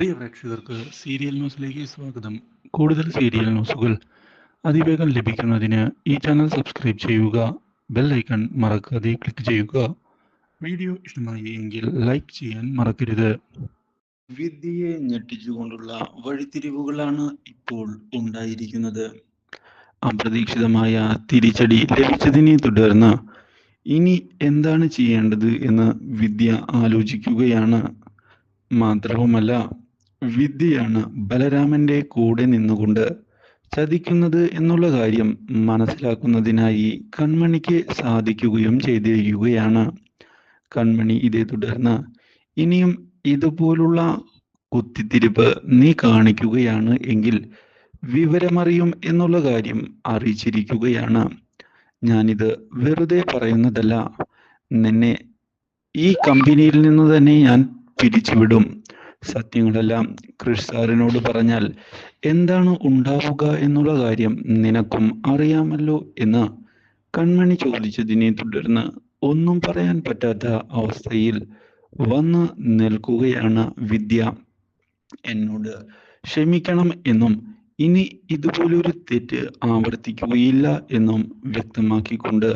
പ്രിയ പ്രേക്ഷകർക്ക് സീരിയൽ ന്യൂസിലേക്ക് സ്വാഗതം. കൂടുതൽ സീരിയൽ ന്യൂസുകൾ അതിവേഗം ലഭിക്കുന്നതിന് ഈ ചാനൽ സബ്സ്ക്രൈബ് ചെയ്യുക. ബെൽ ഐക്കൺ മറക്കാതെ ക്ലിക്ക് ചെയ്യുക. വീഡിയോ ഇഷ്ടമായി എങ്കിൽ ലൈക്ക് ചെയ്യാൻ മറക്കരുത്. വിദ്യയെ ഞെട്ടിച്ചുകൊണ്ടുള്ള വഴിത്തിരിവുകളാണ് ഇപ്പോൾ ഉണ്ടായിരിക്കുന്നത്. അപ്രതീക്ഷിതമായ തിരിച്ചടി ലഭിച്ചതിനെ തുടർന്ന് ഇനി എന്താണ് ചെയ്യേണ്ടത് എന്ന് വിദ്യ ആലോചിക്കുകയാണ്. മാത്രവുമല്ല, വിദ്യയാണ് ബലരാമന്റെ കൂടെ നിന്നുകൊണ്ട് ചതിക്കുന്നത് എന്നുള്ള കാര്യം മനസ്സിലാക്കുന്നതിനായി കൺമണിക്ക് സാധിക്കുകയും ചെയ്തിരിക്കുകയാണ്. കൺമണി ഇതേ തുടർന്ന് ഇനിയും ഇതുപോലുള്ള കുത്തിത്തിരിപ്പ് നീ കാണിക്കുകയാണ് എങ്കിൽ വിവരമറിയും എന്നുള്ള കാര്യം അറിയിച്ചിരിക്കുകയാണ്. ഞാനിത് വെറുതെ പറയുന്നതല്ല, നിന്നെ ഈ കമ്പനിയിൽ നിന്ന് തന്നെ ഞാൻ പിരിച്ചുവിടും. സത്യങ്ങളെല്ലാം ക്രിഷ് സാറിനോട് പറഞ്ഞാൽ എന്താണ് ഉണ്ടാവുക എന്നുള്ള കാര്യം നിനക്കും അറിയാമല്ലോ എന്ന് കൺമണി ചോദിച്ചതിനെ തുടർന്ന് ഒന്നും പറയാൻ പറ്റാത്ത അവസ്ഥയിൽ വന്ന് നിൽക്കുകയാണ് വിദ്യ. എന്നോട് ക്ഷമിക്കണം എന്നും ഇനി ഇതുപോലൊരു തെറ്റ് ആവർത്തിക്കുകയില്ല എന്നും വ്യക്തമാക്കിക്കൊണ്ട്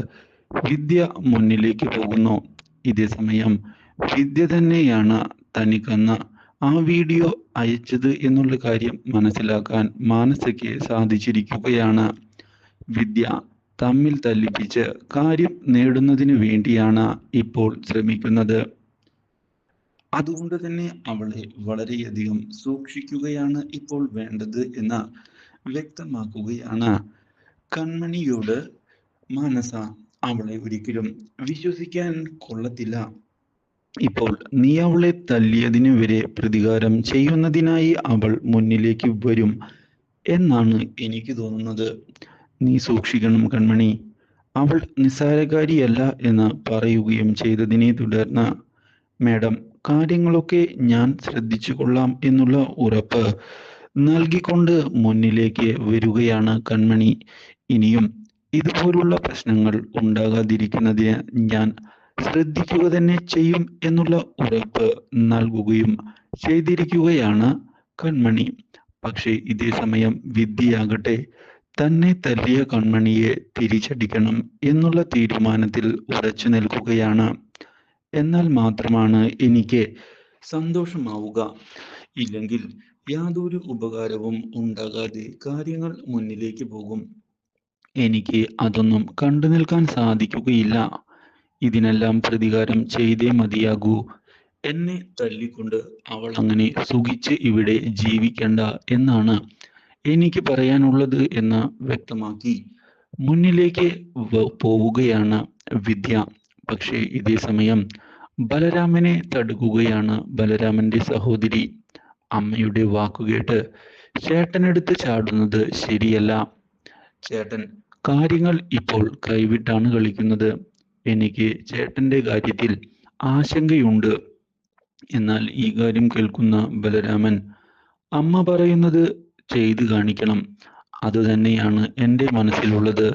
വിദ്യ മുന്നിലേക്ക് പോകുന്നു. ഇതേ സമയം വിദ്യ തന്നെയാണ് തനിക്കന്ന് ആ വീഡിയോ അയച്ചത് എന്നുള്ള കാര്യം മനസ്സിലാക്കാൻ മാനസയ്ക്ക് സാധിച്ചിരിക്കുകയാണ്. വിദ്യ തമ്മിൽ തല്ലിപ്പിച്ച് കാര്യം നേടുന്നതിന് വേണ്ടിയാണ് ഇപ്പോൾ ശ്രമിക്കുന്നത്. അതുകൊണ്ട് തന്നെ അവളെ വളരെയധികം സൂക്ഷിക്കുകയാണ് ഇപ്പോൾ വേണ്ടത് എന്ന് വ്യക്തമാക്കുകയാണ് കൺമണിയോട് മാനസ. അവളെ ഒരിക്കലും വിശ്വസിക്കാൻ കൊള്ളത്തില്ല. ഇപ്പോൾ നീ അവളെ തല്ലിയതിന് വരെ പ്രതികാരം ചെയ്യുന്നതിനായി അവൾ മുന്നിലേക്ക് വരും എന്നാണ് എനിക്ക് തോന്നുന്നത്. നീ സൂക്ഷിക്കണം കൺമണി. അവൾ നിസ്സാരകാരിയല്ല എന്ന് പറയുകയും ചെയ്തതിനെ തുടർന്ന് മാഡം, കാര്യങ്ങളൊക്കെ ഞാൻ ശ്രദ്ധിച്ചു കൊള്ളാം എന്നുള്ള ഉറപ്പ് നൽകിക്കൊണ്ട് മുന്നിലേക്ക് വരികയാണ് കൺമണി. ഇനിയും ഇതുപോലുള്ള പ്രശ്നങ്ങൾ ഉണ്ടാകാതിരിക്കുന്നതിന് ഞാൻ ശ്രദ്ധിക്കുക തന്നെ ചെയ്യും എന്നുള്ള ഉറപ്പ് നൽകുകയും ചെയ്തിരിക്കുകയാണ് കൺമണി. പക്ഷേ ഇതേ സമയം വിദ്യയാകട്ടെ തന്നെ തല്ലിയ കൺമണിയെ തിരിച്ചടിക്കണം എന്നുള്ള തീരുമാനത്തിൽ ഉറച്ചു നിൽക്കുകയാണ്. എന്നാൽ മാത്രമാണ് എനിക്ക് സന്തോഷമാവുക. ഇല്ലെങ്കിൽ യാതൊരു ഉപകാരവും ഉണ്ടാകാതെ കാര്യങ്ങൾ മുന്നിലേക്ക് പോകും. എനിക്ക് അതൊന്നും കണ്ടു നിൽക്കാൻ സാധിക്കുകയില്ല. ഇതിനെല്ലാം പ്രതികാരം ചെയ്തേ മതിയാകൂ. എന്നെ തല്ലിക്കൊണ്ട് അവൾ അങ്ങനെ സുഖിച്ച് ഇവിടെ ജീവിക്കണ്ട എന്നാണ് എനിക്ക് പറയാനുള്ളത് എന്ന് വ്യക്തമാക്കി മുന്നിലേക്ക് പോവുകയാണ് വിദ്യ. പക്ഷേ ഇതേ സമയം ബലരാമനെ തടുക്കുകയാണ് ബലരാമന്റെ സഹോദരി. അമ്മയുടെ വാക്കുകേട്ട് ചേട്ടനെടുത്ത് ചാടുന്നത് ശരിയല്ല. ചേട്ടൻ കാര്യങ്ങൾ ഇപ്പോൾ കൈവിട്ടാണ് കളിക്കുന്നത്. എനിക്ക് ചേട്ടന്റെ കാര്യത്തിൽ ആശങ്കയുണ്ട്. എന്നാൽ ഈ കാര്യം കേൾക്കുന്ന ബലരാമൻ, അമ്മ പറയുന്നത് ചെയ്തു കാണിക്കണം, അത് തന്നെയാണ് എൻ്റെ മനസ്സിലുള്ളത്.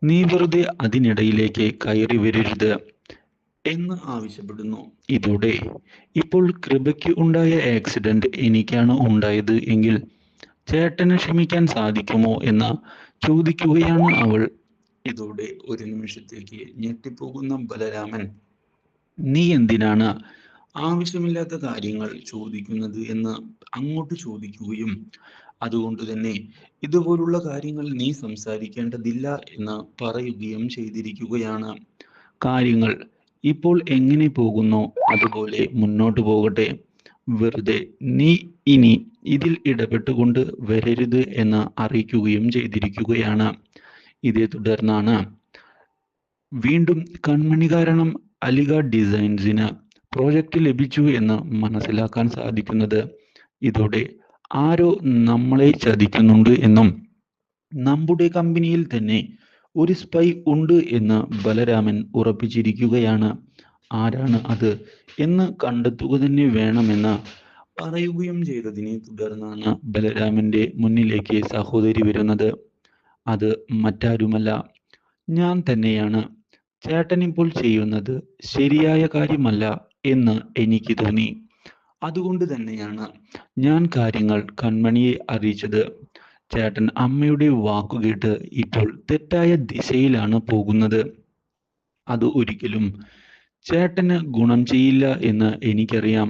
നീ വെറുതെ അതിനിടയിലേക്ക് കയറി വരരുത് എന്ന് ആവശ്യപ്പെടുന്നു. ഇതോടെ ഇപ്പോൾ കൃപയ്ക്ക് ഉണ്ടായ ആക്സിഡന്റ് എനിക്കാണ് ഉണ്ടായത് എങ്കിൽ ചേട്ടന് ക്ഷമിക്കാൻ സാധിക്കുമോ എന്ന് ചോദിക്കുകയാണ് അവൾ. ഇതോടെ ഒരു നിമിഷത്തേക്ക് ഞെട്ടിപ്പോകുന്ന ബലരാമൻ, നീ എന്തിനാണ് ആവശ്യമില്ലാത്ത കാര്യങ്ങൾ ചോദിക്കുന്നത് എന്ന് അങ്ങോട്ട് ചോദിക്കുകയും അതുകൊണ്ട് തന്നെ ഇതുപോലുള്ള കാര്യങ്ങൾ നീ സംസാരിക്കേണ്ടതില്ല എന്ന് പറയുകയും ചെയ്തിരിക്കുകയാണ്. കാര്യങ്ങൾ ഇപ്പോൾ എങ്ങനെ പോകുന്നു അതുപോലെ മുന്നോട്ട് പോകട്ടെ. വെറുതെ നീ ഇനി ഇതിൽ ഇടപെട്ടുകൊണ്ട് വരരുത് എന്ന് അറിയിക്കുകയും ചെയ്തിരിക്കുകയാണ്. ഇതേ തുടർന്നാണ് വീണ്ടും കൺമണി കാരണം അലിഗാഡ് ഡിസൈൻസിന് പ്രോജക്റ്റ് ലഭിച്ചു എന്ന് മനസ്സിലാക്കാൻ സാധിക്കുന്നത്. ഇതോടെ ആരോ നമ്മളെ ചതിക്കുന്നുണ്ട് എന്നും നമ്മുടെ കമ്പനിയിൽ തന്നെ ഒരു സ്പൈ ഉണ്ട് എന്ന് ബലരാമൻ ഉറപ്പിച്ചിരിക്കുകയാണ്. ആരാണ് അത് എന്ന് കണ്ടെത്തുക തന്നെ വേണമെന്ന് പറയുകയും ചെയ്തതിനെ തുടർന്നാണ് ബലരാമന്റെ മുന്നിലേക്ക് സഹോദരി വരുന്നത്. അത് മറ്റാരുമല്ല, ഞാൻ തന്നെയാണ്. ചേട്ടൻ ഇപ്പോൾ ചെയ്യുന്നത് ശരിയായ കാര്യമല്ല എന്ന് എനിക്ക് തോന്നി. അതുകൊണ്ട് തന്നെയാണ് ഞാൻ കാര്യങ്ങൾ കൺമണിയെ അറിയിച്ചത്. ചേട്ടൻ അമ്മയുടെ വാക്കുകേട്ട് ഇപ്പോൾ തെറ്റായ ദിശയിലാണ് പോകുന്നത്. അത് ഒരിക്കലും ചേട്ടന് ഗുണം ചെയ്യില്ല എന്ന് എനിക്കറിയാം.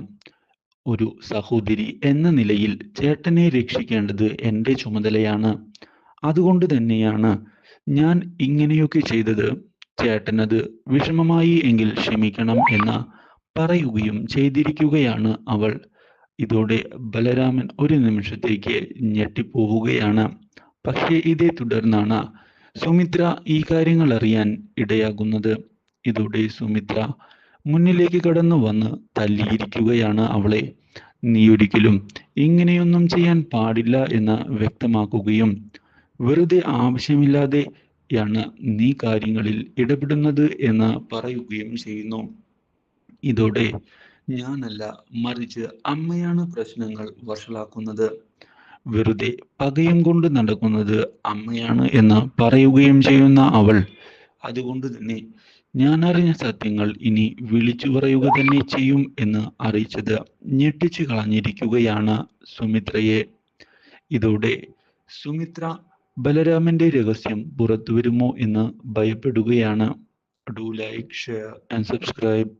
ഒരു സഹോദരി എന്ന നിലയിൽ ചേട്ടനെ രക്ഷിക്കേണ്ടത് എൻ്റെ ചുമതലയാണ്. അതുകൊണ്ട് തന്നെയാണ് ഞാൻ ഇങ്ങനെയൊക്കെ ചെയ്തത്. ചേട്ടനത് വിഷമമായി എങ്കിൽ ക്ഷമിക്കണം എന്ന് പറയുകയും ചെയ്തിരിക്കുകയാണ് അവൾ. ഇതോടെ ബലരാമൻ ഒരു നിമിഷത്തേക്ക് ഞെട്ടിപ്പോവുകയാണ്. പക്ഷേ ഇതേ തുടർന്നാണ് സുമിത്ര ഈ കാര്യങ്ങൾ അറിയാൻ ഇടയാകുന്നത്. ഇതോടെ സുമിത്ര മുന്നിലേക്ക് കടന്നു വന്ന് തല്ലിയിരിക്കുകയാണ് അവളെ. നീ ഒരിക്കലും ഇങ്ങനെയൊന്നും ചെയ്യാൻ പാടില്ല എന്ന് വ്യക്തമാക്കുകയും വെറുതെ ആവശ്യമില്ലാതെയാണ് നീ കാര്യങ്ങളിൽ ഇടപെടുന്നത് എന്ന് പറയുകയും ചെയ്യുന്നു. ഇതോടെ ഞാനല്ല, മറിച്ച് അമ്മയാണ് പ്രശ്നങ്ങൾ വഷളാക്കുന്നത്. വെറുതെ പകയും കൊണ്ട് നടക്കുന്നത് അമ്മയാണ് എന്ന് പറയുകയും ചെയ്യുന്ന അവൾ അതുകൊണ്ട് തന്നെ ഞാൻ അറിഞ്ഞ സത്യങ്ങൾ ഇനി വിളിച്ചു പറയുക തന്നെ ചെയ്യും എന്ന് അറിയിച്ചത് ഞെട്ടിച്ചു കളഞ്ഞിരിക്കുകയാണ് സുമിത്രയെ. ഇതോടെ സുമിത്ര ബലരാമന്റെ രഹസ്യം പുറത്തു വരുമോ എന്ന് ഭയപ്പെടുകയാണ്. Do like, share and subscribe.